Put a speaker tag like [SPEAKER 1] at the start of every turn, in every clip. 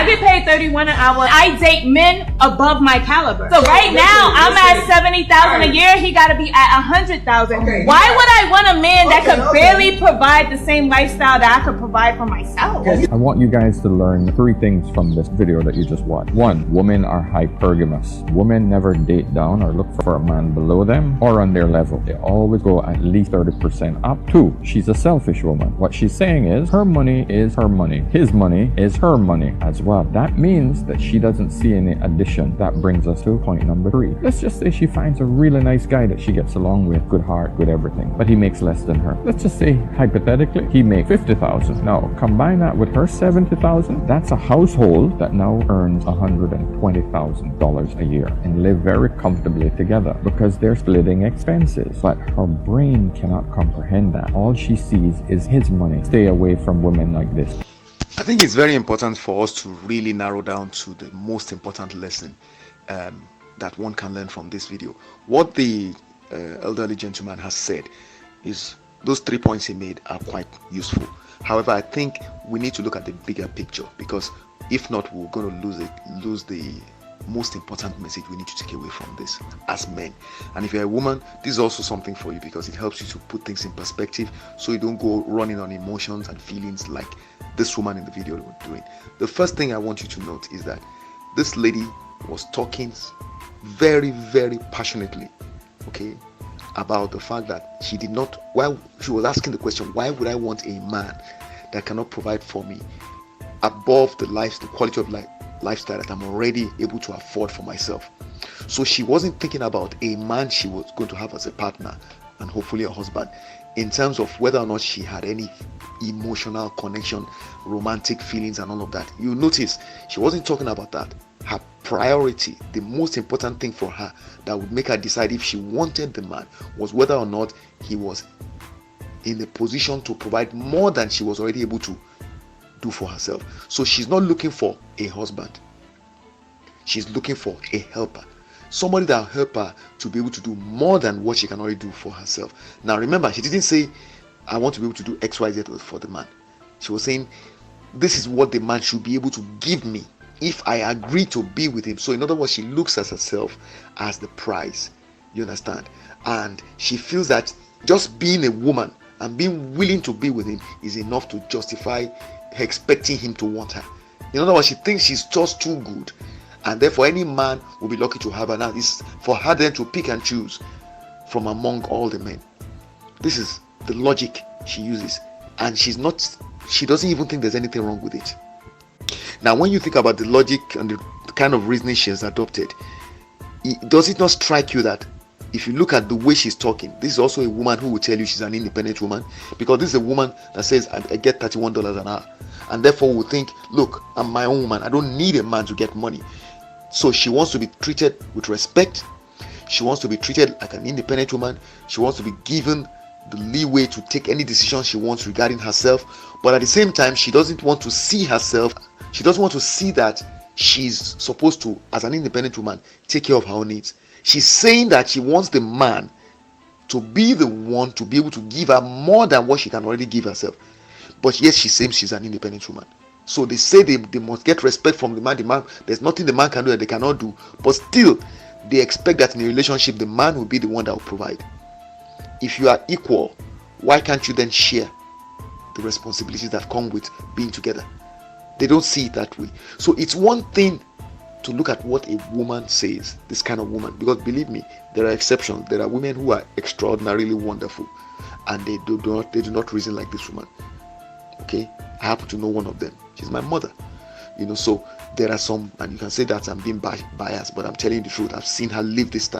[SPEAKER 1] get paid $31 an hour. I date men above my caliber. So right now, I'm at $70,000 a year. He got to be at $100,000.
[SPEAKER 2] Okay,
[SPEAKER 1] Why would I want a man that could barely provide the same lifestyle that I could provide for myself?
[SPEAKER 3] I want you guys to learn 3 things from this video that you just watched. 1, women are hypergamous. Women never date down or look for a man below them or on their level. They always go at least 30% up. 2, she's a selfish woman. What she's saying is her money is her money. His money is her money as well. That means that she doesn't see any addition. That brings us to point number 3. Let's just say she finds a really nice guy that she gets along with, good heart, good everything, but he makes less than her. Let's just say hypothetically he makes $50,000. Now combine that with her $70,000. That's a household that now earns $120,000 a year and live very comfortably together because they're splitting expenses. But her brain cannot comprehend that. All she sees is his money. Stay away from women like this.
[SPEAKER 4] I think it's very important for us to really narrow down to the most important lesson that one can learn from this video. What the elderly gentleman has said is those 3 points he made are quite useful. However, I think we need to look at the bigger picture, because if not, we're going to lose the most important message we need to take away from this as men. And if you're a woman, this is also something for you, because it helps you to put things in perspective so you don't go running on emotions and feelings like this woman in the video was doing. The first thing I want you to note is that this lady was talking very, very passionately, okay, about the fact that she did not, while she was asking the question, why would I want a man that cannot provide for me above the quality of life, lifestyle that I'm already able to afford for myself? So she wasn't thinking about a man she was going to have as a partner and hopefully a husband in terms of whether or not she had any emotional connection, romantic feelings and all of that. You notice she wasn't talking about that. Her priority, the most important thing for her that would make her decide if she wanted the man, was whether or not he was in a position to provide more than she was already able to do for herself. So she's not looking for a husband. She's looking for a helper. Somebody that will help her to be able to do more than what she can already do for herself. Now remember, she didn't say, I want to be able to do X, Y, Z for the man. She was saying, this is what the man should be able to give me if I agree to be with him. So in other words, she looks at herself as the prize. You understand? And she feels that just being a woman and being willing to be with him is enough to justify her expecting him to want her. In other words, she thinks she's just too good, and therefore any man will be lucky to have her. Now it's for her then to pick and choose from among all the men. This is the logic she uses, and she doesn't even think there's anything wrong with it. Now when you think about the logic and the kind of reasoning she has adopted, does it not strike you that if you look at the way she's talking, this is also a woman who will tell you she's an independent woman, because this is a woman that says I get $31 an hour, and therefore will think, look, I'm my own woman, I don't need a man to get money. So she wants to be treated with respect. She wants to be treated like an independent woman. She wants to be given the leeway to take any decision she wants regarding herself, but at the same time she doesn't want to see herself, she doesn't want to see that she's supposed to, as an independent woman, take care of her own needs. She's saying that she wants the man to be the one to be able to give her more than what she can already give herself. But yes, she says she's an independent woman. So they say they must get respect from the man. The man, there's nothing the man can do that they cannot do. But still, they expect that in a relationship, the man will be the one that will provide. If you are equal, why can't you then share the responsibilities that come with being together? They don't see it that way. So it's one thing to look at what a woman says, this kind of woman, because believe me, there are exceptions. There are women who are extraordinarily wonderful, and they do not reason like this woman. Okay, I happen to know one of them. She's my mother. So there are some, and you can say that I'm being biased, but I'm telling you the truth. I've seen her live this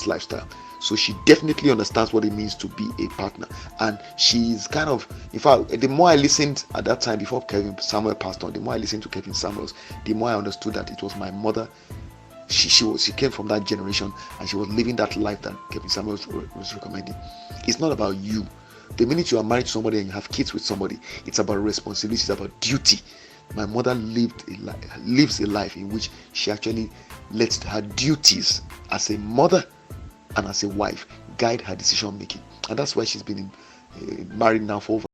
[SPEAKER 4] lifestyle. So she definitely understands what it means to be a partner, and she's kind of, in fact, the more I listened at that time before Kevin Samuel passed on, the more I listened to Kevin Samuels, the more I understood that it was my mother. She came from that generation, and she was living that life that Kevin Samuels was recommending. It's not about you. The minute you are married to somebody and you have kids with somebody, it's about responsibility, it's about duty. My mother lives a life in which she actually lets her duties as a mother and as a wife guide her decision making, and that's why she's been married now for over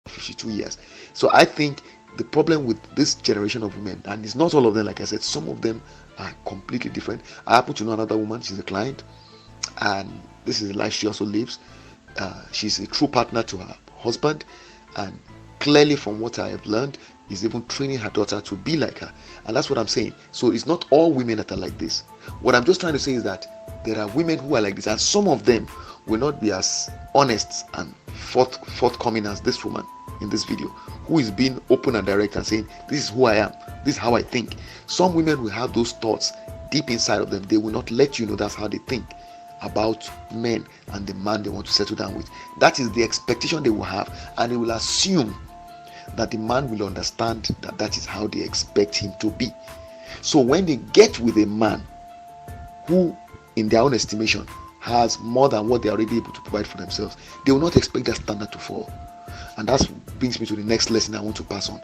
[SPEAKER 4] 52 years. So I think the problem with this generation of women, and it's not all of them, like I said, some of them are completely different. I happen to know another woman, she's a client, and this is the life she also lives. She's a true partner to her husband, and clearly from what I have learned, is even training her daughter to be like her. And that's what I'm saying. So it's not all women that are like this. What I'm just trying to say is that there are women who are like this, and some of them will not be as honest and forthcoming as this woman in this video, who is being open and direct and saying, this is who I am, this is how I think. Some women will have those thoughts deep inside of them. They will not let you know that's how they think about men and the man they want to settle down with. That is the expectation they will have, and they will assume that the man will understand that that is how they expect him to be. So when they get with a man who, in their own estimation, has more than what they are already able to provide for themselves, they will not expect that standard to fall. And that brings me to the next lesson I want to pass on,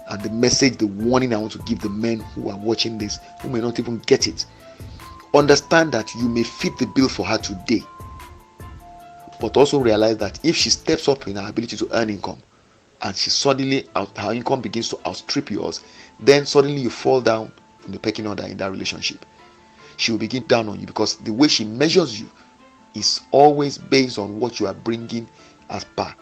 [SPEAKER 4] and the message, the warning I want to give the men who are watching this, who may not even get it. Understand that you may fit the bill for her today, but also realize that if she steps up in her ability to earn income, and she suddenly, her income begins to outstrip yours, then suddenly you fall down in the pecking order in that relationship. She will begin down on you, because the way she measures you is always based on what you are bringing as per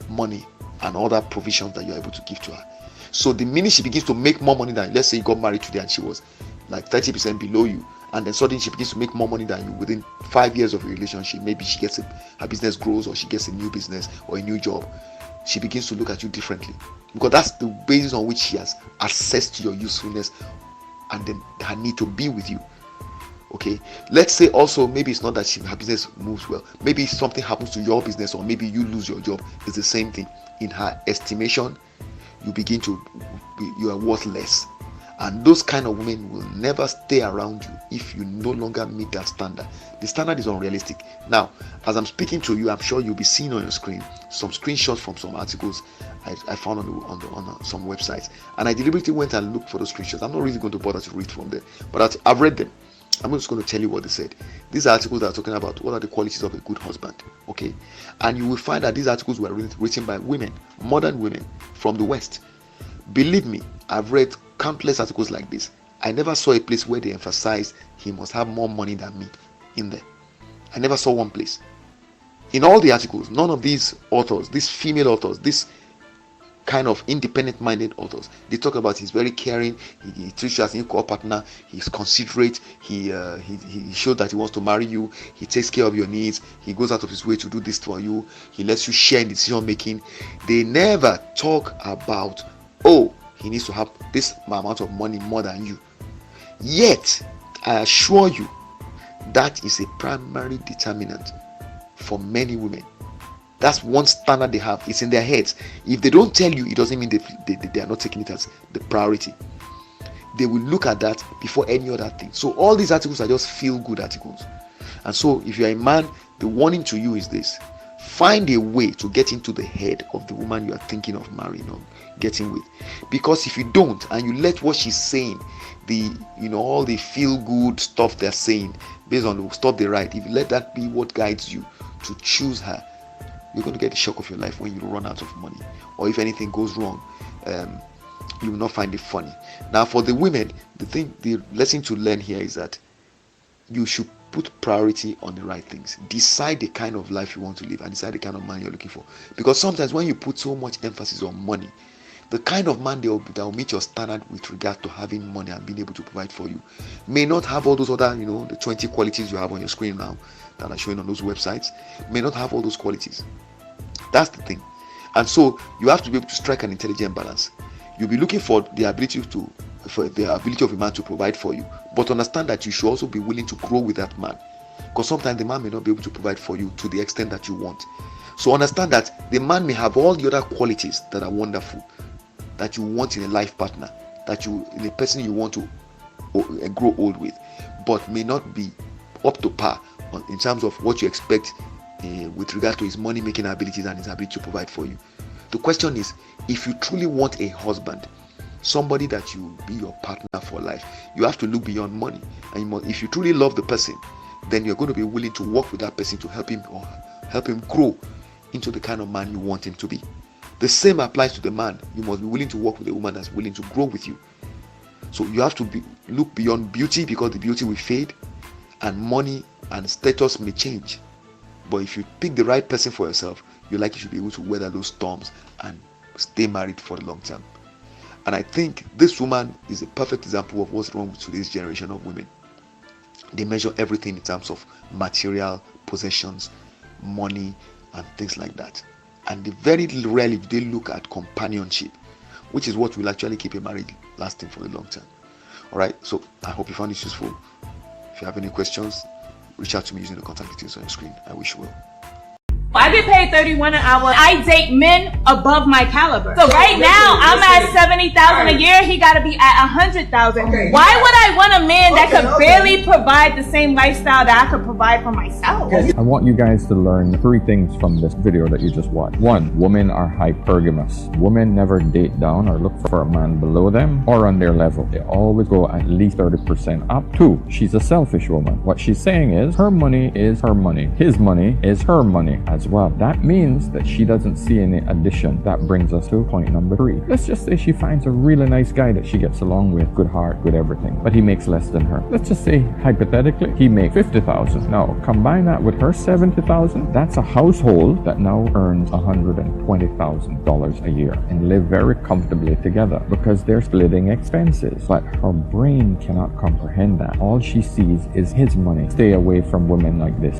[SPEAKER 4] money and other provisions that you are able to give to her. So the minute she begins to make more money than, let's say you got married today and she was like 30% below you, and then suddenly she begins to make more money than you within 5 years of a relationship, maybe she gets her business grows, or she gets a new business or a new job, she begins to look at you differently, because that's the basis on which she has assessed your usefulness and then her need to be with you. Okay, let's say also maybe it's not that her business moves well, maybe something happens to your business, or maybe you lose your job. It's the same thing. In her estimation, you are worth less. And those kind of women will never stay around you if you no longer meet that standard. The standard is unrealistic. Now, as I'm speaking to you, I'm sure you'll be seeing on your screen some screenshots from some articles I found on some websites, and I deliberately went and looked for those screenshots. I'm not really going to bother to read from them, but I've read them. I'm just going to tell you what they said. These articles are talking about what are the qualities of a good husband. Okay, and you will find that these articles were written by women, modern women from the West. Believe me, I've read countless articles like this. I never saw a place where they emphasized he must have more money than me in there. I never saw one place. In all the articles, none of these authors, these female authors, this kind of independent-minded authors, they talk about he's very caring, he treats you as an equal partner, he's considerate, he shows that he wants to marry you, he takes care of your needs, he goes out of his way to do this for you, he lets you share in decision making. They never talk about, oh, he needs to have this amount of money more than you. Yet, I assure you, that is a primary determinant for many women. That's one standard they have. It's in their heads. If they don't tell you, it doesn't mean they are not taking it as the priority. They will look at that before any other thing. So all these articles are just feel-good articles. And so if you're a man, the warning to you is this: find a way to get into the head of the woman you are thinking of marrying or getting with. Because if you don't, and you let what she's saying, all the feel-good stuff they're saying based on the stuff they write, if you let that be what guides you to choose her, you're going to get the shock of your life when you run out of money, or if anything goes wrong, you will not find it funny. Now, for the women, the lesson to learn here is that you should put priority on the right things. Decide the kind of life you want to live, and decide the kind of man you're looking for. Because sometimes when you put so much emphasis on money, the kind of man that will meet your standard with regard to having money and being able to provide for you may not have all those other, the 20 qualities you have on your screen now that are showing on those websites, may not have all those qualities. That's the thing. And so you have to be able to strike an intelligent balance. You'll be looking for the ability of a man to provide for you, but understand that you should also be willing to grow with that man, because sometimes the man may not be able to provide for you to the extent that you want. So understand that the man may have all the other qualities that are wonderful, that you want in a life partner, in a person you want to grow old with, but may not be up to par in terms of what you expect with regard to his money making abilities and his ability to provide for you. The question is, if you truly want a husband, somebody that you be your partner for life, you have to look beyond money. And if you truly love the person, then you're going to be willing to work with that person to help him grow into the kind of man you want him to be. The same applies to the man. You must be willing to work with a woman that's willing to grow with you. So you have to look beyond beauty, because the beauty will fade, and money and status may change. But if you pick the right person for yourself, you're likely to be able to weather those storms and stay married for the long term. And I think this woman is a perfect example of what's wrong with today's generation of women. They measure everything in terms of material possessions, money, and things like that. And they very rarely they look at companionship, which is what will actually keep a marriage lasting for a long time. All right, so I hope you found this useful. If you have any questions, reach out to me using the contact details on your screen. I wish you well.
[SPEAKER 1] I get paid $31 an hour. I date men above my caliber. So right now, I'm at $70,000 a year. He got to be at $100,000.
[SPEAKER 2] Okay.
[SPEAKER 1] Why would I want a man that could barely provide the same lifestyle that I could provide for myself?
[SPEAKER 3] I want you guys to learn 3 things from this video that you just watched. 1, women are hypergamous. Women never date down or look for a man below them or on their level. They always go at least 30% up. 2, she's a selfish woman. What she's saying is her money is her money. His money is her money as well. That means that she doesn't see any addition. That brings us to point number 3. Let's just say she finds a really nice guy that she gets along with, good heart, good everything, but he makes less than her. Let's just say hypothetically he makes $50,000. Now combine that with her $70,000. That's a household that now earns $120,000 a year and live very comfortably together because they're splitting expenses. But her brain cannot comprehend that. All she sees is his money. Stay away from women like this.